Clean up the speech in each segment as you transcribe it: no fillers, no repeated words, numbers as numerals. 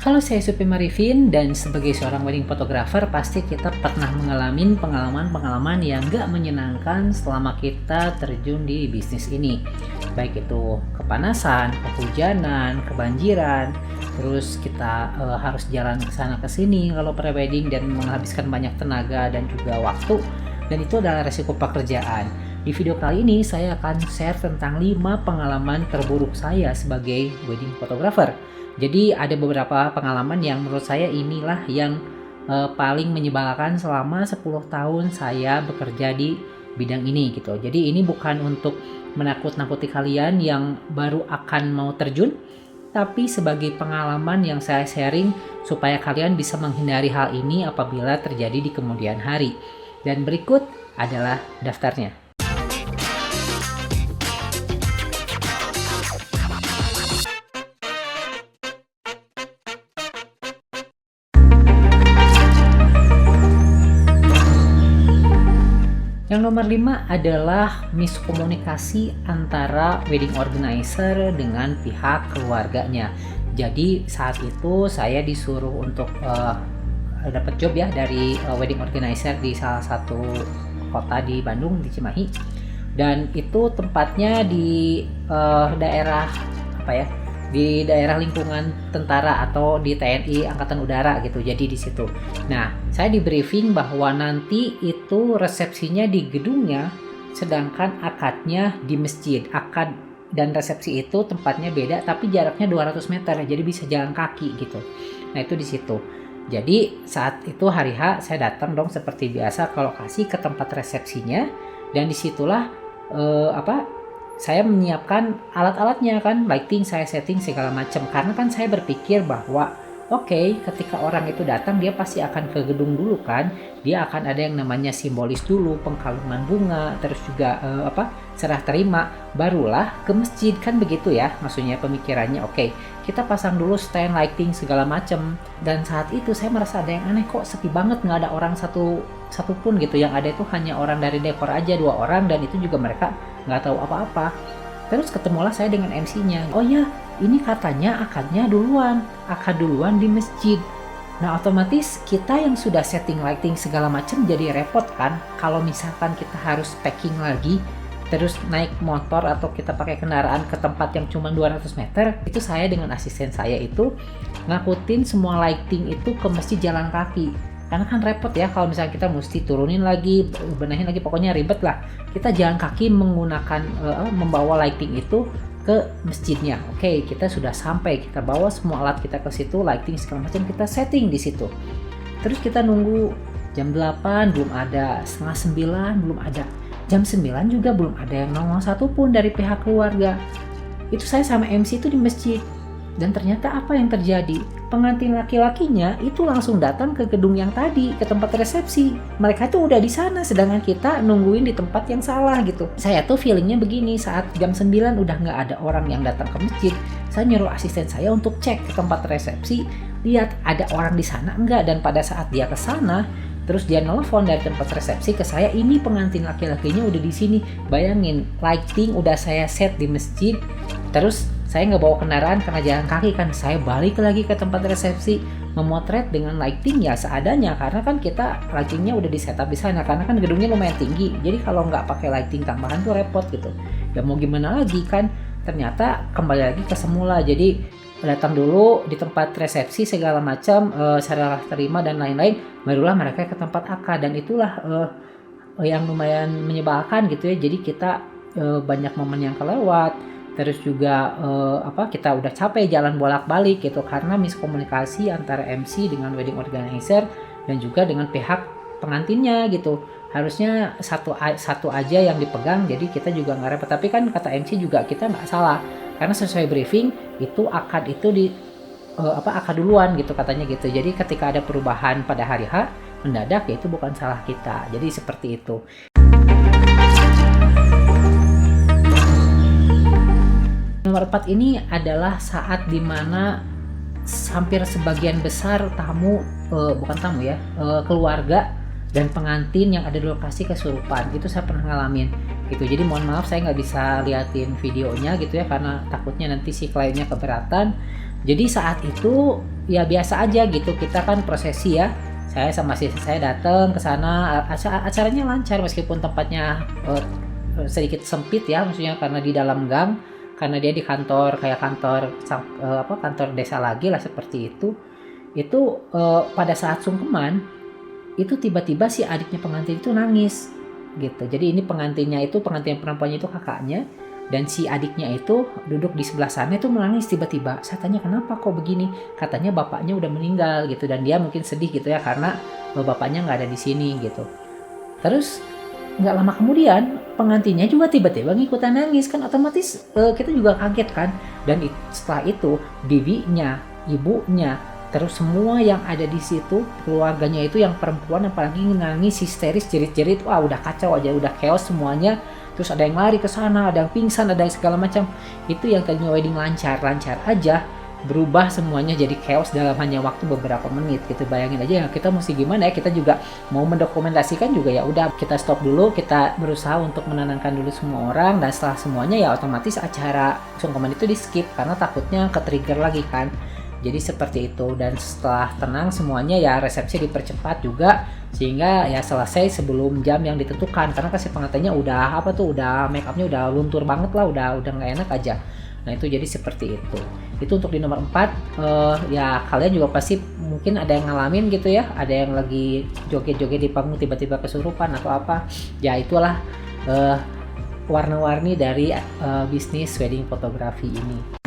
Halo, saya Supi Marifin, dan sebagai seorang wedding photographer pasti kita pernah mengalami pengalaman-pengalaman yang gak menyenangkan selama kita terjun di bisnis ini. Baik itu kepanasan, kehujanan, kebanjiran, terus kita harus jalan ke sana ke sini kalau pre-wedding dan menghabiskan banyak tenaga dan juga waktu, dan itu adalah resiko pekerjaan. Di video kali ini saya akan share tentang 5 pengalaman terburuk saya sebagai wedding photographer. Jadi ada beberapa pengalaman yang menurut saya inilah yang paling menyebalkan selama 10 tahun saya bekerja di bidang ini gitu. Jadi ini bukan untuk menakut-nakuti kalian yang baru akan mau terjun, tapi sebagai pengalaman yang saya sharing supaya kalian bisa menghindari hal ini apabila terjadi di kemudian hari. Dan berikut adalah daftarnya. Yang nomor 5 adalah miskomunikasi antara wedding organizer dengan pihak keluarganya. Jadi saat itu saya disuruh untuk dapat job ya dari wedding organizer di salah satu kota di Bandung, di Cimahi. Dan itu tempatnya di daerah apa ya? Di daerah lingkungan tentara atau di TNI Angkatan Udara gitu. Jadi di situ. Nah, saya di briefing bahwa nanti itu resepsinya di gedungnya, sedangkan akadnya di masjid. Akad dan resepsi itu tempatnya beda, tapi jaraknya 200 meter, jadi bisa jalan kaki gitu. Nah, itu di situ. Jadi saat itu hari H saya datang dong seperti biasa ke lokasi, ke tempat resepsinya, dan disitulah saya menyiapkan alat-alatnya kan, lighting saya setting segala macam, karena kan saya berpikir bahwa ketika orang itu datang dia pasti akan ke gedung dulu kan, dia akan ada yang namanya simbolis dulu, pengkalungan bunga, terus juga serah terima, barulah ke masjid kan, begitu ya maksudnya pemikirannya. Kita pasang dulu stand lighting segala macam. Dan saat itu saya merasa ada yang aneh, kok sepi banget, nggak ada orang satupun gitu, yang ada itu hanya orang dari dekor aja 2 orang, dan itu juga mereka nggak tahu apa-apa. Terus ketemulah saya dengan MC-nya. Oh ya, ini katanya akad duluan di masjid. Nah, otomatis kita yang sudah setting lighting segala macam jadi repot kan, kalau misalkan kita harus packing lagi, terus naik motor atau kita pakai kendaraan ke tempat yang cuma 200 meter. Itu saya dengan asisten saya itu ngakutin semua lighting itu ke masjid jalan kaki. Karena kan repot ya kalau misalnya kita mesti turunin lagi, benahin lagi, pokoknya ribet lah. Kita jalan kaki menggunakan membawa lighting itu ke masjidnya. Kita sudah sampai, kita bawa semua alat kita ke situ, lighting segala macam kita setting di situ. Terus kita nunggu jam 8 belum ada, setengah 9 belum ada, jam 9 juga belum ada yang nongol satupun dari pihak keluarga. Itu saya sama MC itu di masjid. Dan ternyata apa yang terjadi? Pengantin laki-lakinya itu langsung datang ke gedung yang tadi, ke tempat resepsi. Mereka tuh udah di sana, sedangkan kita nungguin di tempat yang salah gitu. Saya tuh feelingnya begini, saat jam 9 udah nggak ada orang yang datang ke masjid, saya nyuruh asisten saya untuk cek ke tempat resepsi, lihat ada orang di sana enggak. Dan pada saat dia ke sana, terus dia nelfon dari tempat resepsi ke saya, ini pengantin laki-lakinya udah di sini. Bayangin, lighting udah saya set di masjid, terus saya nggak bawa kendaraan karena jalan kaki kan, saya balik lagi ke tempat resepsi memotret dengan lighting ya seadanya, karena kan kita lightingnya udah di setup di sana, karena kan gedungnya lumayan tinggi, jadi kalau nggak pakai lighting tambahan tuh repot gitu. Ya mau gimana lagi kan, ternyata kembali lagi ke semula. Jadi datang dulu di tempat resepsi segala macam, serah terima dan lain-lain, barulah mereka ke tempat akad. Dan itulah yang lumayan menyebalkan gitu ya. Jadi kita banyak momen yang kelewat. Terus juga kita udah capek jalan bolak-balik gitu karena miskomunikasi antara MC dengan wedding organizer dan juga dengan pihak pengantinnya gitu. Harusnya satu aja yang dipegang, jadi kita juga nggak repot. Tapi kan kata MC juga kita nggak salah, karena sesuai briefing itu akad itu akad duluan gitu katanya gitu. Jadi ketika ada perubahan pada hari H mendadak, ya itu bukan salah kita. Jadi seperti itu. Nomor 4 ini adalah saat dimana hampir sebagian besar keluarga dan pengantin yang ada di lokasi kesurupan. Itu saya pernah ngalamin gitu. Jadi mohon maaf saya nggak bisa liatin videonya gitu ya, karena takutnya nanti si kliennya keberatan. Jadi saat itu ya biasa aja gitu, kita kan prosesi ya. Saya sama istri saya datang ke sana, acaranya lancar meskipun tempatnya sedikit sempit ya, maksudnya karena di dalam gang, karena dia di kantor kayak kantor desa lagi lah seperti itu. Itu pada saat sungkeman itu tiba-tiba si adiknya pengantin itu nangis gitu. Jadi ini pengantin perempuannya itu kakaknya, dan si adiknya itu duduk di sebelah sana itu menangis tiba-tiba. Saya tanya kenapa kok begini, katanya bapaknya udah meninggal gitu, dan dia mungkin sedih gitu ya karena bapaknya nggak ada di sini gitu. Terus nggak lama kemudian pengantinnya juga tiba-tiba ngikutan nangis, kan otomatis kita juga kaget kan. Dan setelah itu bibinya, ibunya, terus semua yang ada di situ keluarganya itu yang perempuan apalagi nangis histeris jerit-jerit, wah udah kacau aja, udah chaos semuanya. Terus ada yang lari ke sana, ada yang pingsan, ada yang segala macam. Itu yang tadinya wedding lancar aja berubah semuanya jadi chaos dalam hanya waktu beberapa menit gitu. Bayangin aja ya, kita mesti gimana ya, kita juga mau mendokumentasikan juga ya udah kita stop dulu, kita berusaha untuk menenangkan dulu semua orang, dan setelah semuanya ya otomatis acara sungkeman itu di skip karena takutnya ke trigger lagi kan. Jadi seperti itu, dan setelah tenang semuanya ya resepsi dipercepat juga sehingga ya selesai sebelum jam yang ditentukan, karena kasih pengantinnya udah make upnya udah luntur banget lah, udah nggak enak aja. Nah itu jadi seperti itu. Itu untuk di nomor 4. Ya kalian juga pasti mungkin ada yang ngalamin gitu ya, ada yang lagi joget-joget di panggung tiba-tiba kesurupan atau apa. Ya itulah warna-warni dari bisnis wedding fotografi ini.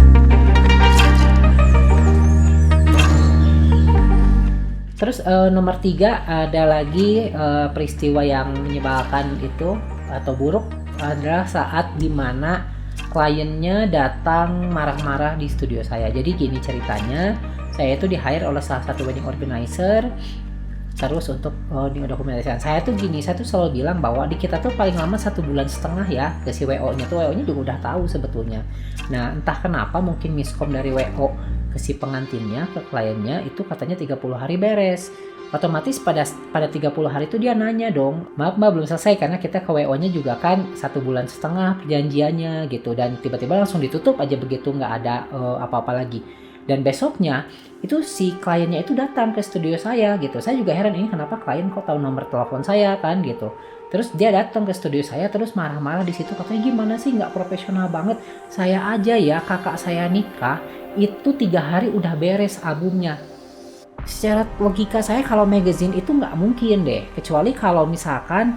Terus nomor 3 ada lagi peristiwa yang menyebalkan itu atau buruk adalah saat dimana kliennya datang marah-marah di studio saya. Jadi gini ceritanya, saya itu di hire oleh salah satu wedding organizer. Terus untuk dokumentasian saya tuh gini, saya tuh selalu bilang bahwa di kita tuh paling lama 1,5 bulan ya ke si WO-nya tuh, WO-nya juga udah tahu sebetulnya. Nah entah kenapa mungkin miskom dari WO ke si pengantinnya, ke kliennya itu katanya 30 hari beres. Otomatis pada 30 hari itu dia nanya dong, maaf mbak belum selesai, karena kita ke WO-nya juga kan 1,5 bulan perjanjiannya gitu, dan tiba-tiba langsung ditutup aja begitu, nggak ada apa-apa lagi. Dan besoknya itu si kliennya itu datang ke studio saya gitu. Saya juga heran, ini kenapa klien kok tahu nomor telepon saya kan gitu. Terus dia datang ke studio saya terus marah-marah di situ, katanya gimana sih nggak profesional banget. Saya aja ya kakak saya nikah itu 3 hari udah beres albumnya. Secara logika saya kalau magazine itu nggak mungkin deh, kecuali kalau misalkan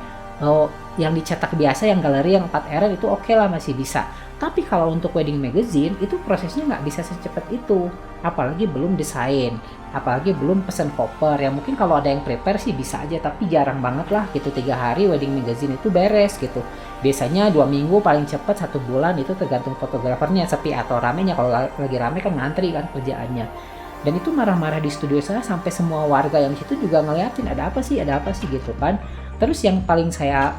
yang dicetak biasa, yang galeri yang 4 itu oke lah masih bisa. Tapi kalau untuk wedding magazine itu prosesnya nggak bisa secepat itu, apalagi belum desain, apalagi belum pesen koper. Ya mungkin kalau ada yang prepare sih bisa aja, tapi jarang banget lah gitu 3 hari wedding magazine itu beres gitu. Biasanya 2 minggu paling cepat 1 bulan, itu tergantung fotografernya sepi atau ramenya. Kalau lagi rame kan ngantri kan kerjaannya. Dan itu marah-marah di studio saya sampai semua warga yang situ juga ngeliatin ada apa sih gitu kan. Terus yang paling saya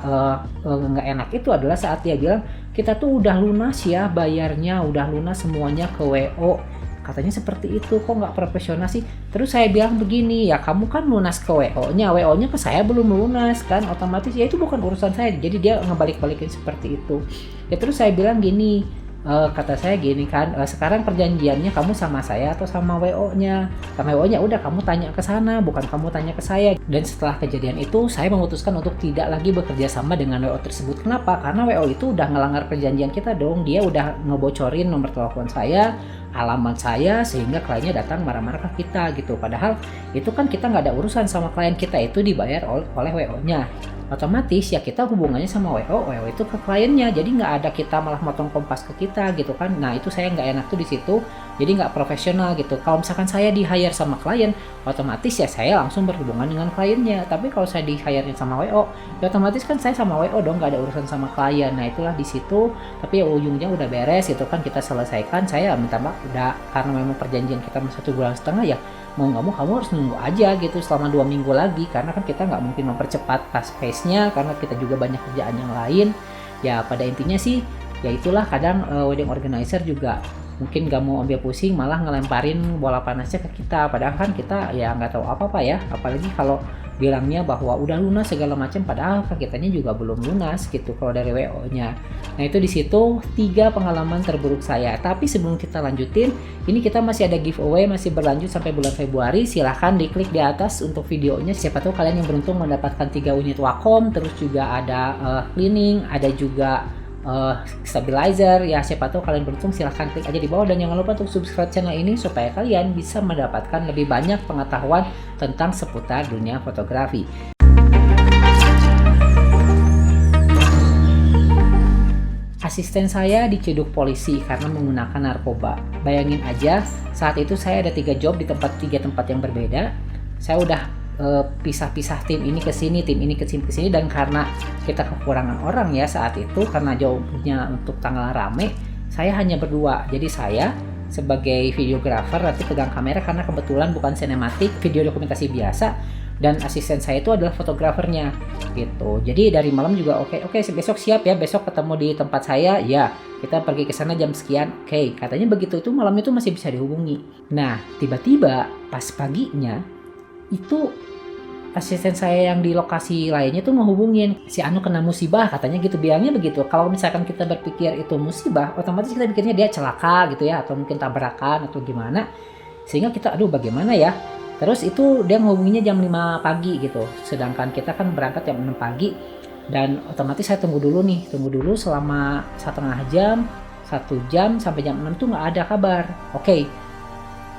nggak enak itu adalah saat dia bilang kita tuh udah lunas ya bayarnya, udah lunas semuanya ke WO. Katanya seperti itu, kok nggak profesional sih. Terus saya bilang begini, ya kamu kan lunas ke WO-nya, WO-nya ke saya belum lunas kan, otomatis ya itu bukan urusan saya. Jadi dia ngebalik-balikin seperti itu. Ya terus saya bilang gini, kata saya gini kan, sekarang perjanjiannya kamu sama saya atau sama WO-nya? Sama WO-nya udah kamu tanya ke sana, bukan kamu tanya ke saya. Dan setelah kejadian itu saya memutuskan untuk tidak lagi bekerja sama dengan WO tersebut. Kenapa? Karena WO itu udah ngelanggar perjanjian kita dong. Dia udah ngebocorin nomor telepon saya, alamat saya, sehingga kliennya datang marah-marah ke kita gitu. Padahal itu kan kita nggak ada urusan sama klien kita, itu dibayar oleh WO-nya. Otomatis ya kita hubungannya sama WO itu ke kliennya, jadi nggak ada kita malah motong kompas ke kita gitu kan. Nah itu saya nggak enak tuh di situ, jadi nggak profesional gitu. Kalau misalkan saya di hire sama klien, otomatis ya saya langsung berhubungan dengan kliennya. Tapi kalau saya di hire sama WO, ya otomatis kan saya sama WO dong, nggak ada urusan sama klien. Nah itulah di situ. Tapi ya ujungnya udah beres itu kan, kita selesaikan. Saya minta maaf udah, karena memang perjanjian kita 1,5 bulan ya mau nggak mau kamu harus nunggu aja gitu selama 2 minggu lagi, karena kan kita nggak mungkin mempercepat pace-nya karena kita juga banyak kerjaan yang lain. Ya pada intinya sih ya itulah, kadang wedding organizer juga mungkin gak mau ambil pusing, malah ngelemparin bola panasnya ke kita, padahal kan kita ya nggak tahu apa-apa ya, apalagi kalau bilangnya bahwa udah lunas segala macam, padahal kan kitanya juga belum lunas gitu kalau dari WO-nya. Nah itu di situ 3 pengalaman terburuk saya. Tapi sebelum kita lanjutin, ini kita masih ada giveaway, masih berlanjut sampai bulan Februari. Silahkan diklik di atas untuk videonya, siapa tahu kalian yang beruntung mendapatkan 3 unit Wacom, terus juga ada cleaning, ada juga stabilizer ya, siapa tahu kalian beruntung. Silahkan klik aja di bawah dan jangan lupa untuk subscribe channel ini supaya kalian bisa mendapatkan lebih banyak pengetahuan tentang seputar dunia fotografi. Asisten saya diciduk polisi karena menggunakan narkoba. Bayangin aja, saat itu saya ada 3 job di 3 tempat yang berbeda. Saya udah pisah-pisah tim ini ke sini, tim ini ke sini, dan karena kita kekurangan orang ya saat itu, karena jauhnya untuk tanggal rame, saya hanya berdua. Jadi saya sebagai videografer nanti pegang kamera karena kebetulan bukan sinematik, video dokumentasi biasa, dan asisten saya itu adalah fotografernya gitu. Jadi dari malam juga oke, besok siap ya, besok ketemu di tempat saya ya, kita pergi ke sana jam sekian. Oke, katanya begitu, itu malam itu masih bisa dihubungi. Nah tiba-tiba pas paginya itu asisten saya yang di lokasi lainnya tuh ngehubungin, si Anu kena musibah katanya gitu, bilangnya begitu. Kalau misalkan kita berpikir itu musibah, otomatis kita pikirnya dia celaka gitu ya, atau mungkin tabrakan atau gimana, sehingga kita aduh bagaimana ya. Terus itu dia ngehubunginnya jam 5 pagi gitu, sedangkan kita kan berangkat jam 6 pagi, dan otomatis saya tunggu dulu selama setengah jam, 1 jam, sampai jam 6 tuh nggak ada kabar. Oke,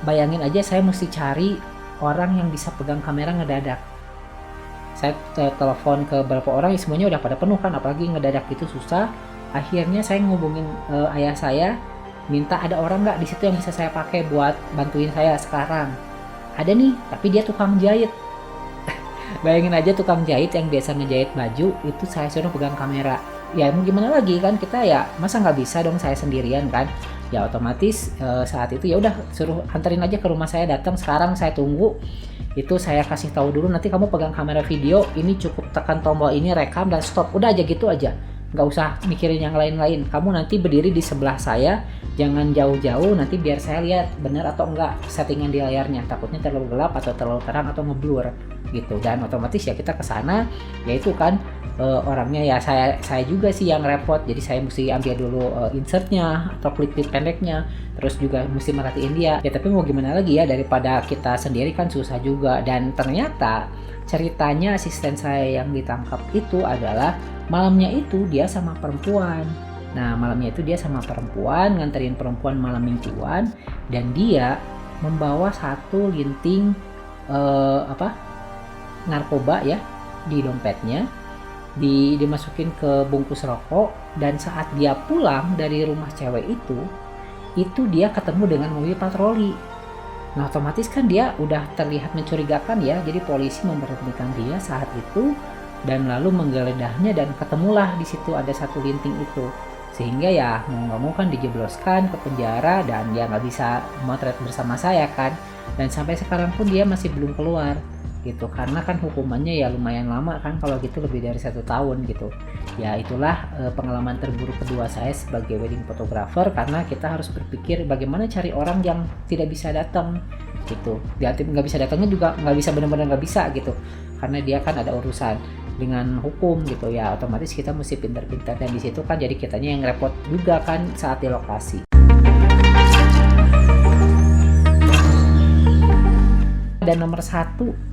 bayangin aja saya mesti cari orang yang bisa pegang kamera ngedadak. Saya telepon ke beberapa orang, semuanya udah pada penuh kan, apalagi ngedadak itu susah. Akhirnya saya ngubungin ayah saya, minta ada orang nggak di situ yang bisa saya pakai buat bantuin saya sekarang. Ada nih, tapi dia tukang jahit. Bayangin aja, tukang jahit yang biasa ngejahit baju itu saya suruh pegang kamera. Ya mau gimana lagi kan, kita ya masa nggak bisa dong saya sendirian kan. Ya otomatis saat itu ya udah suruh anterin aja ke rumah saya, datang sekarang, saya tunggu. Itu saya kasih tahu dulu, nanti kamu pegang kamera video, ini cukup tekan tombol ini, rekam dan stop, udah aja gitu aja, nggak usah mikirin yang lain-lain. Kamu nanti berdiri di sebelah saya, jangan jauh-jauh, nanti biar saya lihat benar atau enggak settingan di layarnya, takutnya terlalu gelap atau terlalu terang atau ngeblur gitu. Dan otomatis ya kita kesana, yaitu kan orangnya ya saya juga sih yang repot, jadi saya mesti ambil dulu insertnya atau klip-klip pendeknya, terus juga mesti merhatiin dia ya. Tapi mau gimana lagi ya, daripada kita sendiri kan susah juga. Dan ternyata ceritanya asisten saya yang ditangkap itu adalah malamnya itu dia sama perempuan. Nah malamnya itu dia sama perempuan, nganterin perempuan malam mingguan, dan dia membawa 1 linting narkoba ya di dompetnya, dimasukin ke bungkus rokok. Dan saat dia pulang dari rumah cewek itu dia ketemu dengan mobil patroli. Nah otomatis kan dia udah terlihat mencurigakan ya, jadi polisi memberhentikan dia saat itu dan lalu menggeledahnya, dan ketemulah di situ ada 1 linting itu, sehingga ya mau nggak mau kan dijebloskan ke penjara, dan dia nggak bisa motret bersama saya kan. Dan sampai sekarang pun dia masih belum keluar gitu, karena kan hukumannya ya lumayan lama kan, kalau gitu lebih dari 1 tahun gitu ya. Itulah pengalaman terburuk kedua saya sebagai wedding photographer, karena kita harus berpikir bagaimana cari orang yang tidak bisa datang gitu. Dia nggak bisa datangnya juga nggak bisa, benar-benar nggak bisa gitu, karena dia kan ada urusan dengan hukum gitu ya. Otomatis kita mesti pintar-pintar, dan di situ kan jadi kitanya yang repot juga kan saat di lokasi. Dan nomor 1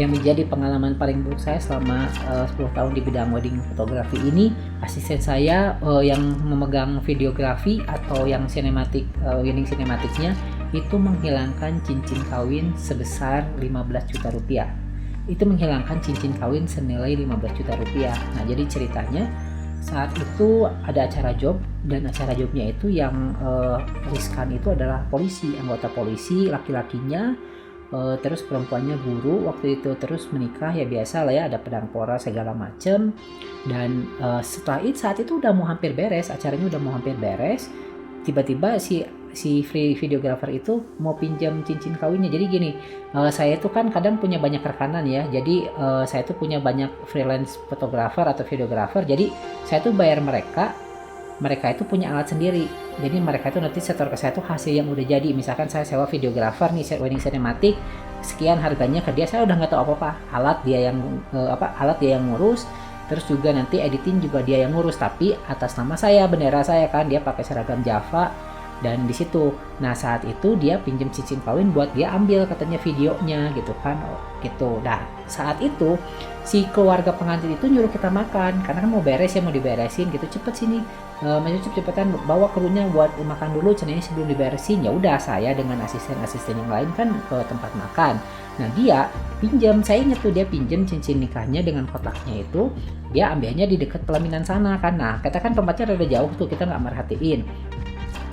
yang menjadi pengalaman paling buruk saya selama 10 tahun di bidang wedding fotografi ini, asisten saya yang memegang videografi atau yang sinematik, wedding sinematiknya itu menghilangkan cincin kawin sebesar 15 juta rupiah. Itu menghilangkan cincin kawin senilai 15 juta rupiah. Nah jadi ceritanya saat itu ada acara job, dan acara jobnya itu yang riskan itu adalah polisi, anggota polisi laki-lakinya. Terus perempuannya guru waktu itu, terus menikah ya biasa lah ya, ada pedang pora segala macem. Dan setelah itu, saat itu udah mau hampir beres, acaranya udah mau hampir beres, tiba-tiba si videografer itu mau pinjam cincin kawinnya. Jadi gini, saya itu kan kadang punya banyak rekanan ya, jadi saya tuh punya banyak freelance fotografer atau videografer, jadi saya tuh bayar mereka mereka itu punya alat sendiri. Jadi mereka itu nanti setor ke saya tuh hasil yang udah jadi. Misalkan saya sewa videographer nih, wedding cinematic, sekian harganya ke dia, saya udah nggak tahu apa-apa. Alat dia yang alat dia yang ngurus, terus juga nanti editing juga dia yang ngurus, tapi atas nama saya, bendera saya kan, dia pakai seragam Java dan di situ. Nah saat itu dia pinjem cincin kawin buat dia ambil katanya videonya gitu kan, gitu. Nah saat itu si keluarga pengantin itu nyuruh kita makan karena kan mau beres ya, mau diberesin gitu, cepet sini cepetan bawa krunya buat makan dulu cenanya sebelum diberesin. Ya udah, saya dengan asisten yang lain kan ke tempat makan. Nah dia pinjam, saya inget tuh dia pinjam cincin nikahnya dengan kotaknya itu, dia ambilnya di dekat pelaminan sana kan. Nah katakan tempatnya rada jauh tuh, kita nggak merhatiin.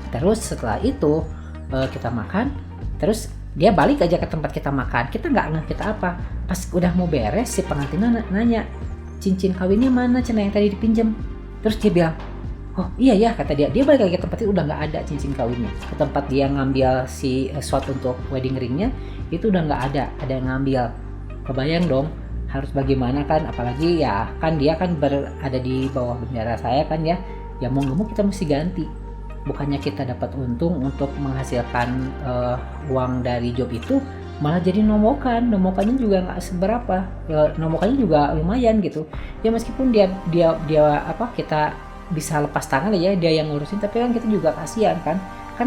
Terus setelah itu kita makan, terus dia balik aja ke tempat kita makan, kita nggak ngeh kita apa. Pas udah mau beres si pengantin nanya, cincin kawinnya mana cina yang tadi dipinjam. Terus dia bilang, oh iya ya, kata dia balik lagi ke tempat itu, udah nggak ada cincin kawinnya. Ke tempat dia ngambil si shot untuk wedding ringnya itu udah nggak ada yang ngambil. Kebayang dong harus bagaimana kan, apalagi ya kan dia kan berada di bawah bendera saya kan ya mau nggak mau kita mesti ganti. Bukannya kita dapat untung untuk menghasilkan uang dari job itu, malah jadi nomokannya juga nggak seberapa, nomokannya juga lumayan gitu ya, meskipun dia kita bisa lepas tangan aja dia yang ngurusin, tapi kan kita juga kasihan kan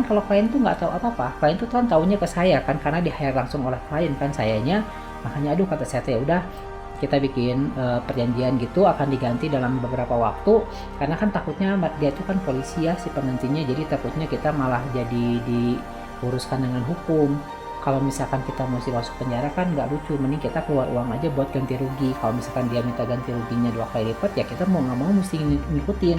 kalau klien tuh nggak tahu apa-apa, klien tuh kan taunya ke saya kan karena di hire langsung oleh klien kan sayanya. Makanya aduh kata saya ya udah, kita bikin perjanjian gitu akan diganti dalam beberapa waktu, karena kan takutnya dia itu kan polisi ya si pengantinnya, jadi takutnya kita malah jadi diuruskan dengan hukum. Kalau misalkan kita mesti masuk penjara kan nggak lucu, mending kita keluar uang aja buat ganti rugi. Kalau misalkan dia minta ganti ruginya 2 kali lipat, ya kita mau nggak mau mesti ngikutin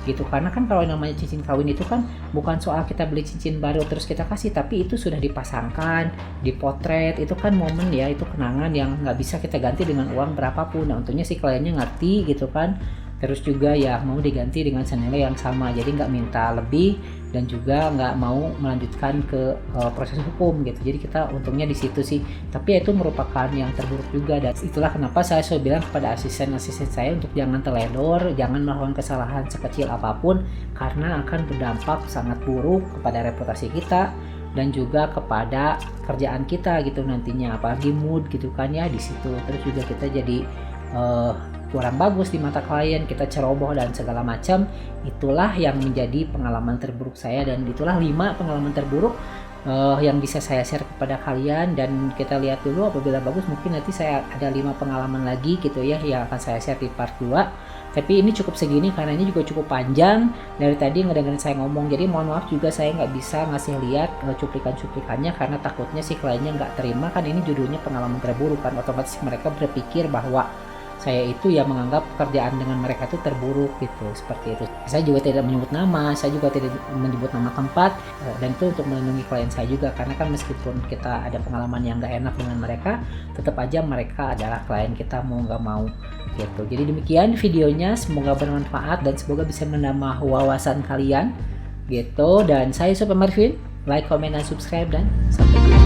gitu. Karena kan kalau namanya cincin kawin itu kan bukan soal kita beli cincin baru terus kita kasih, tapi itu sudah dipasangkan, dipotret, itu kan momen ya, itu kenangan yang nggak bisa kita ganti dengan uang berapapun. Nah untungnya si kliennya ngerti gitu kan, terus juga ya mau diganti dengan senilai yang sama, jadi nggak minta lebih dan juga nggak mau melanjutkan ke proses hukum gitu. Jadi kita untungnya di situ sih, tapi itu merupakan yang terburuk juga, dan itulah kenapa saya selalu bilang kepada asisten saya untuk jangan teledor, jangan melakukan kesalahan sekecil apapun, karena akan berdampak sangat buruk kepada reputasi kita dan juga kepada kerjaan kita gitu nantinya, apalagi mood gitu kan ya di situ. Terus juga kita jadi kurang bagus di mata klien, kita ceroboh dan segala macam. Itulah yang menjadi pengalaman terburuk saya, dan itulah 5 pengalaman terburuk yang bisa saya share kepada kalian. Dan kita lihat dulu, apabila bagus mungkin nanti saya ada 5 pengalaman lagi gitu ya yang akan saya share di part 2. Tapi ini cukup segini karena ini juga cukup panjang dari tadi ngedengerin saya ngomong, jadi mohon maaf juga saya nggak bisa ngasih lihat cuplikan-cuplikannya karena takutnya si kliennya nggak terima, kan ini judulnya pengalaman terburuk kan, otomatis mereka berpikir bahwa saya itu ya menganggap pekerjaan dengan mereka itu terburuk gitu, seperti itu. Saya juga tidak menyebut nama, saya juga tidak menyebut nama tempat, dan itu untuk melindungi klien saya juga, karena kan meskipun kita ada pengalaman yang gak enak dengan mereka, tetap aja mereka adalah klien kita mau gak mau gitu. Jadi demikian videonya, semoga bermanfaat dan semoga bisa menambah wawasan kalian gitu. Dan saya Sobat Marvin, like, comment, dan subscribe, dan sampai jumpa.